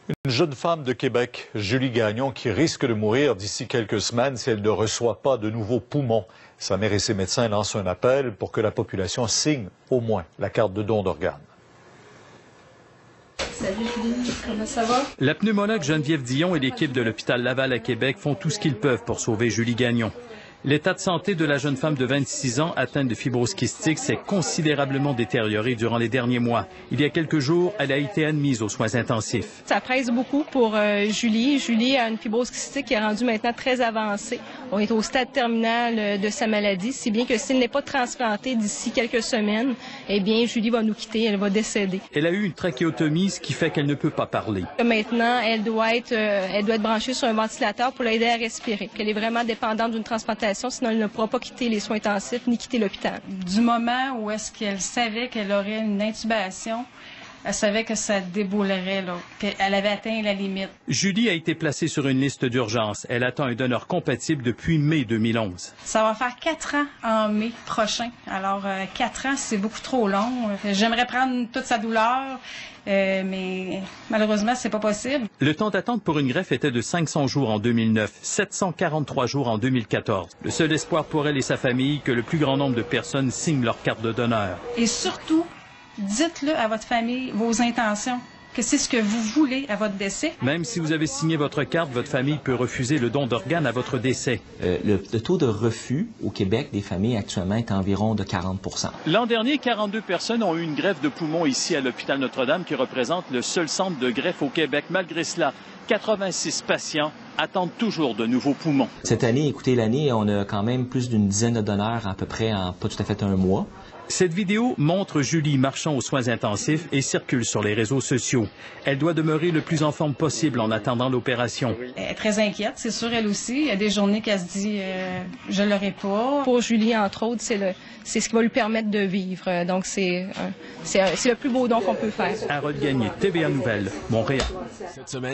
Une jeune femme de Québec, Julie Gagnon, qui risque de mourir d'ici quelques semaines si elle ne reçoit pas de nouveaux poumons. Sa mère et ses médecins lancent un appel pour que la population signe au moins la carte de don d'organes. Salut Julie, comment ça va? La pneumologue Geneviève Dion et l'équipe de l'hôpital Laval à Québec font tout ce qu'ils peuvent pour sauver Julie Gagnon. L'état de santé de la jeune femme de 26 ans atteinte de fibrose kystique s'est considérablement détérioré durant les derniers mois. Il y a quelques jours, elle a été admise aux soins intensifs. Ça presse beaucoup pour Julie. Julie a une fibrose kystique qui est rendue maintenant très avancée. On est au stade terminal de sa maladie, si bien que s'il n'est pas transplanté d'ici quelques semaines, eh bien, Julie va nous quitter, elle va décéder. Elle a eu une trachéotomie, ce qui fait qu'elle ne peut pas parler. Maintenant, elle doit être branchée sur un ventilateur pour l'aider à respirer. Elle est vraiment dépendante d'une transplantation, sinon elle ne pourra pas quitter les soins intensifs ni quitter l'hôpital. Du moment où est-ce qu'elle savait qu'elle aurait une intubation, elle savait que ça déboulerait, qu'elle avait atteint la limite. Julie a été placée sur une liste d'urgence. Elle attend un donneur compatible depuis mai 2011. Ça va faire 4 ans en mai prochain. Alors, 4 ans, c'est beaucoup trop long. J'aimerais prendre toute sa douleur, mais malheureusement, c'est pas possible. Le temps d'attente pour une greffe était de 500 jours en 2009, 743 jours en 2014. Le seul espoir pour elle et sa famille, que le plus grand nombre de personnes signent leur carte de donneur. Et surtout, dites-le à votre famille, vos intentions, que c'est ce que vous voulez à votre décès. Même si vous avez signé votre carte, votre famille peut refuser le don d'organes à votre décès. Le taux de refus au Québec des familles actuellement est environ de 40 %. L'an dernier, 42 personnes ont eu une greffe de poumon ici à l'hôpital Notre-Dame, qui représente le seul centre de greffe au Québec. Malgré cela, 86 patients attendent toujours de nouveaux poumons. Cette année, écoutez, on a quand même plus d'une dizaine de donneurs à peu près en pas tout à fait un mois. Cette vidéo montre Julie marchant aux soins intensifs et circule sur les réseaux sociaux. Elle doit demeurer le plus en forme possible en attendant l'opération. Elle est très inquiète, c'est sûr, elle aussi. Il y a des journées qu'elle se dit je l'aurai pas. Pour Julie, entre autres, c'est ce qui va lui permettre de vivre. Donc, c'est le plus beau don qu'on peut faire. Harold Gagné, TVA Nouvelles, Montréal.